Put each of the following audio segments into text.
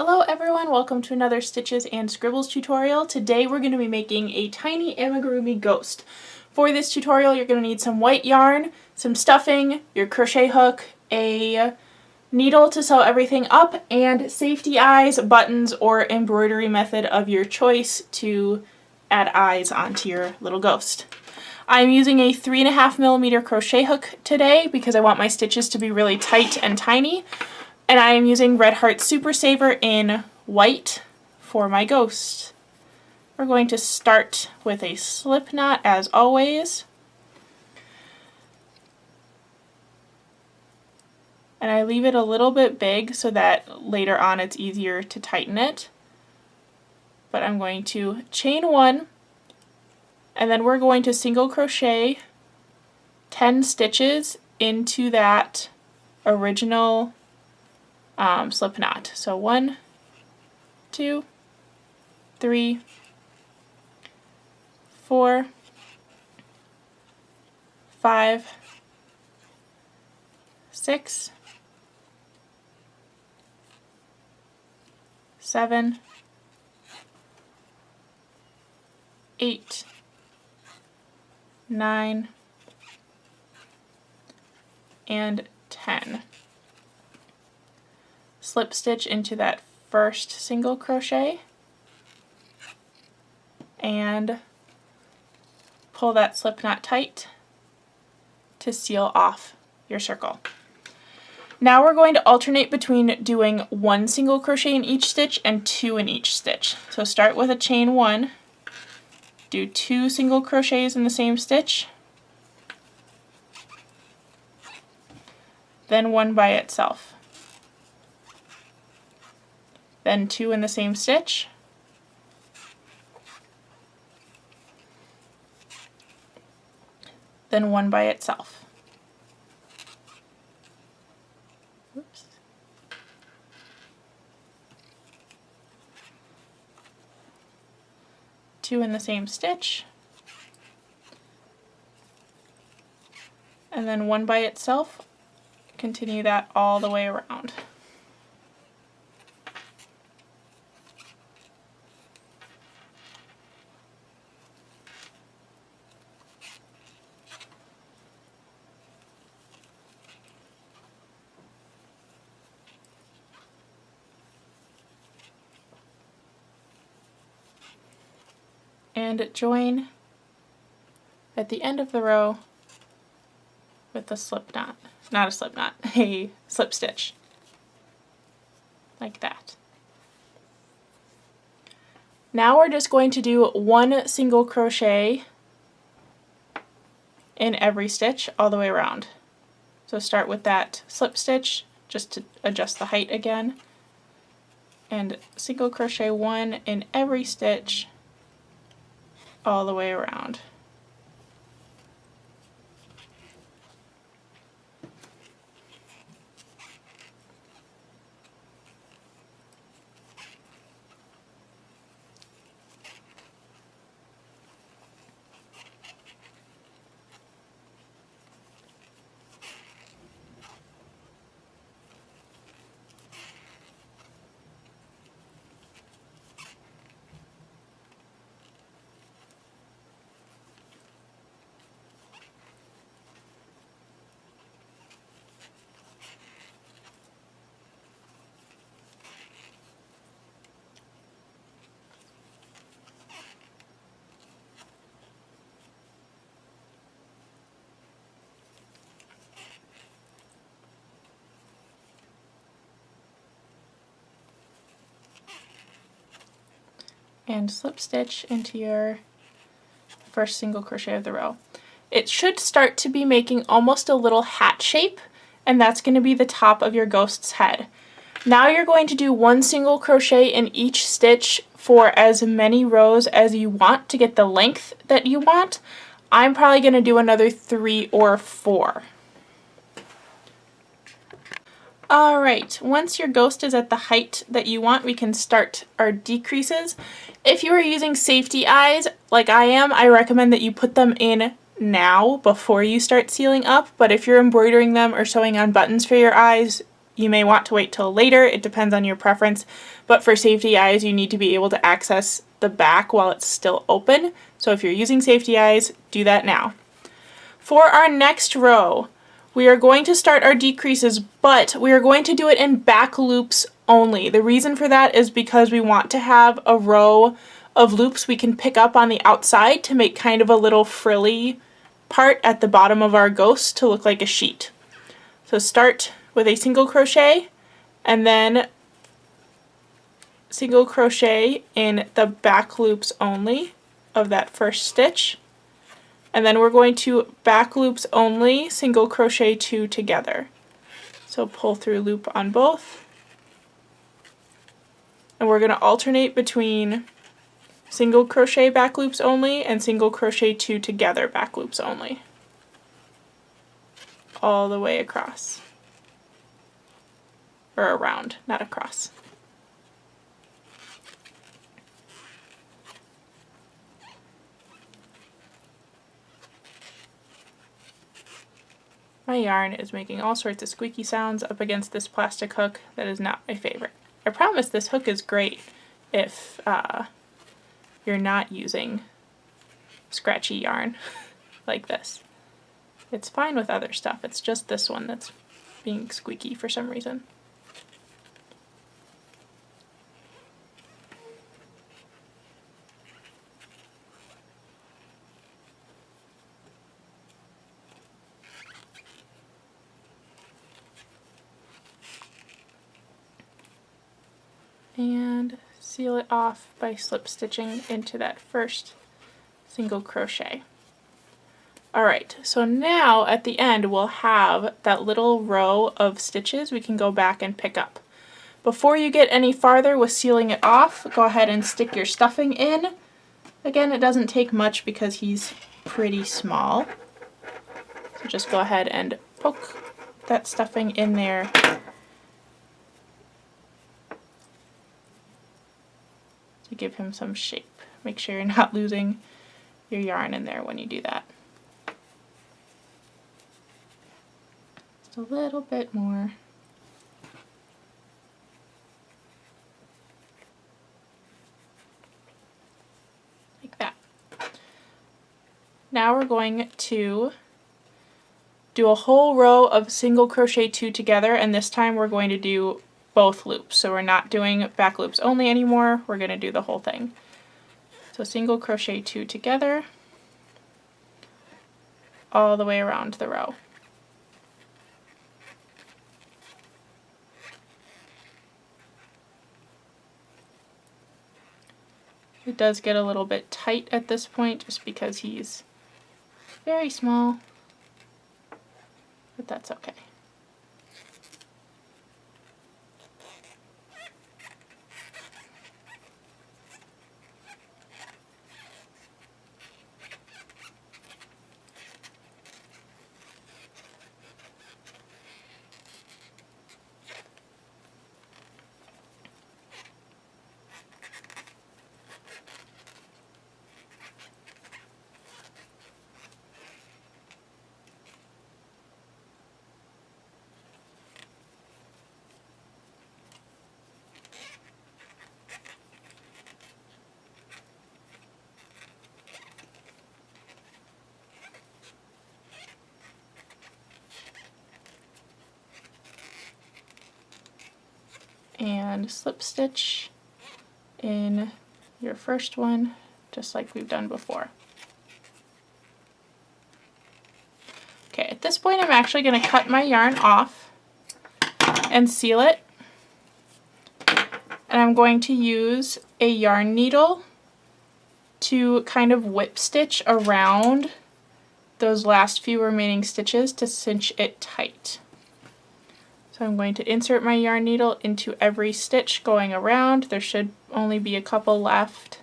Hello everyone, welcome to another Stitches and Scribbles tutorial. Today we're going to be making a tiny amigurumi ghost. For this tutorial you're going to need some white yarn, some stuffing, your crochet hook, a needle to sew everything up, and safety eyes, buttons, or embroidery method of your choice to add eyes onto your little ghost. I'm using a 3.5mm crochet hook today because I want my stitches to be really tight and tiny. And I am using Red Heart Super Saver in white for my ghost. We're going to start with a slip knot as always. And I leave it a little bit big so that later on it's easier to tighten it. But I'm going to chain 1, and then we're going to single crochet 10 stitches into that original slip knot. So 1, 2, 3, 4, 5, 6, 7, 8, 9, and 10. Slip stitch into that first single crochet and pull that slip knot tight to seal off your circle. Now we're going to alternate between doing 1 single crochet in each stitch and 2 in each stitch. So start with a chain 1, do 2 single crochets in the same stitch, then 1 by itself. Then 2 in the same stitch, then 1 by itself. Oops. Two in the same stitch, and then 1 by itself. Continue that all the way around. And join at the end of the row with a slip knot. Not a slip knot, a slip stitch. Like that. Now we're just going to do 1 single crochet in every stitch all the way around. So start with that slip stitch just to adjust the height again. And single crochet 1 in every stitch all the way around. And slip stitch into your first single crochet of the row. It should start to be making almost a little hat shape, and that's going to be the top of your ghost's head. Now you're going to do 1 single crochet in each stitch for as many rows as you want to get the length that you want. I'm probably going to do another 3 or 4. Alright, once your ghost is at the height that you want, we can start our decreases. If you are using safety eyes, like I am, I recommend that you put them in now before you start sealing up, but if you're embroidering them or sewing on buttons for your eyes, You may want to wait till later, it depends on your preference, but for safety eyes you need to be able to access the back while it's still open. So if you're using safety eyes, do that now. For our next row, we are going to start our decreases, but we are going to do it in back loops only. The reason for that is because we want to have a row of loops we can pick up on the outside to make kind of a little frilly part at the bottom of our ghost to look like a sheet. So start with a single crochet and then single crochet in the back loops only of that first stitch. And then we're going to back loops only, single crochet 2 together. So pull through loop on both. And we're going to alternate between single crochet back loops only and single crochet 2 together back loops only. All the way across. Or around, not across. My yarn is making all sorts of squeaky sounds up against this plastic hook that is not my favorite. I promise this hook is great if you're not using scratchy yarn like this. It's fine with other stuff, it's just this one that's being squeaky for some reason. And seal it off by slip stitching into that first single crochet. Alright, so now at the end we'll have that little row of stitches we can go back and pick up. Before you get any farther with sealing it off, go ahead and stick your stuffing in. Again, it doesn't take much because he's pretty small. So just go ahead and poke that stuffing in there. To give him some shape. Make sure you're not losing your yarn in there when you do that. Just a little bit more. Like that. Now we're going to do a whole row of single crochet 2 together, and this time we're going to do both loops. So we're not doing back loops only anymore, we're going to do the whole thing. So single crochet 2 together all the way around the row. It does get a little bit tight at this point just because he's very small, but that's okay. And slip stitch in your first one, just like we've done before. Okay, at this point I'm actually going to cut my yarn off and seal it. And I'm going to use a yarn needle to kind of whip stitch around those last few remaining stitches to cinch it tight. So I'm going to insert my yarn needle into every stitch going around. There should only be a couple left.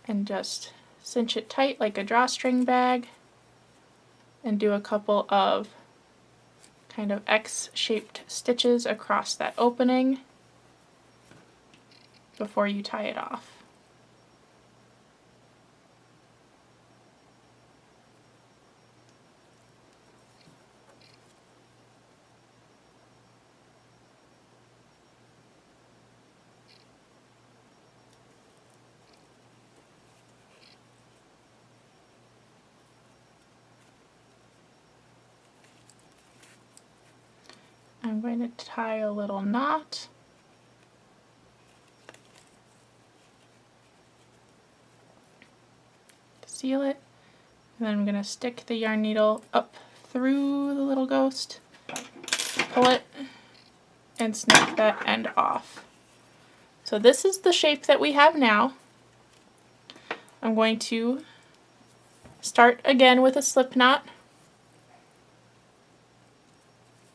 And just cinch it tight like a drawstring bag and do a couple of kind of X-shaped stitches across that opening. before you tie it off. I'm going to tie a little knot. Seal it, and then I'm going to stick the yarn needle up through the little ghost, pull it, and snip that end off. So this is the shape that we have now. I'm going to start again with a slip knot,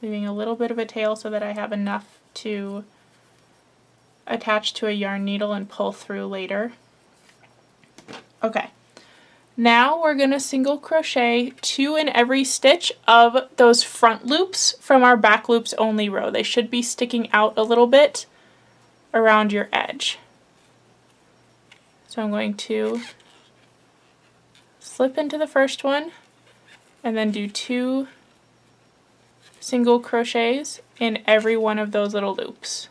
leaving a little bit of a tail so that I have enough to attach to a yarn needle and pull through later. Okay. Now we're going to single crochet 2 in every stitch of those front loops from our back loops only row. They should be sticking out a little bit around your edge. So I'm going to slip into the first one and then do 2 single crochets in every one of those little loops.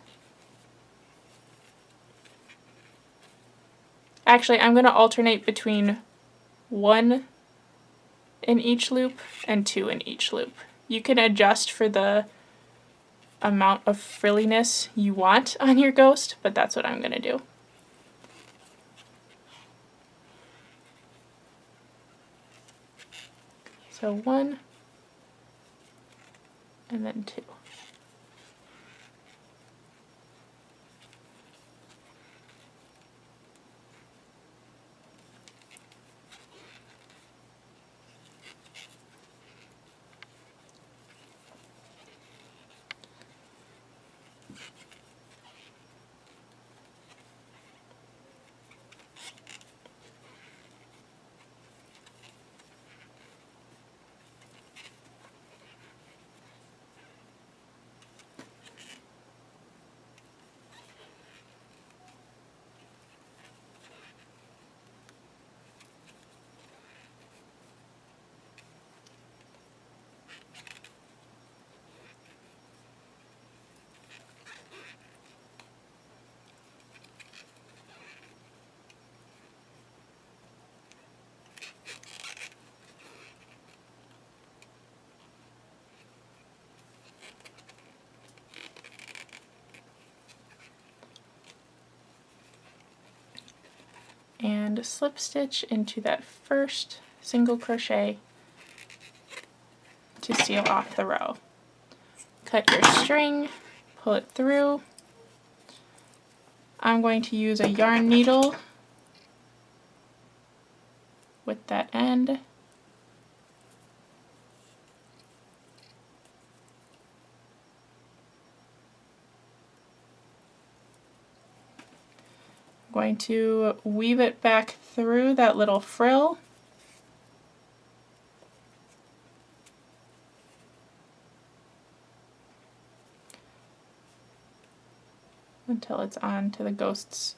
Actually, I'm going to alternate between 1 in each loop and 2 in each loop. You can adjust for the amount of frilliness you want on your ghost, but that's what I'm going to do. So 1 and then 2. And slip stitch into that first single crochet to seal off the row. Cut your string, pull it through. I'm going to use a yarn needle with that end. I'm going to weave it back through that little frill. Until it's on to the ghost's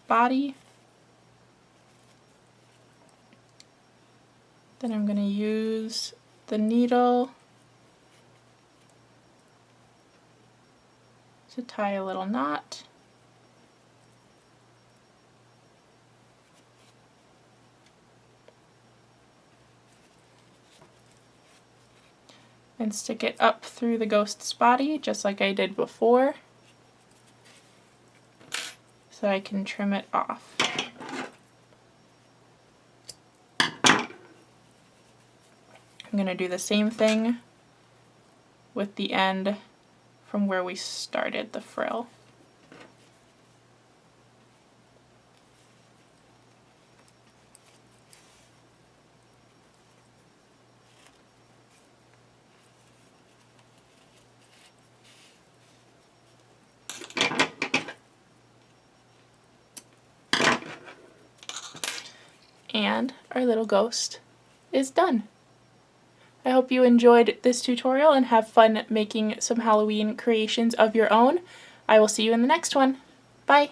body. Then I'm going to use the needle to tie a little knot. And stick it up through the ghost's body, just like I did before, so I can trim it off. I'm going to do the same thing with the end from where we started the frill. And our little ghost is done. I hope you enjoyed this tutorial and have fun making some Halloween creations of your own. I will see you in the next one. Bye!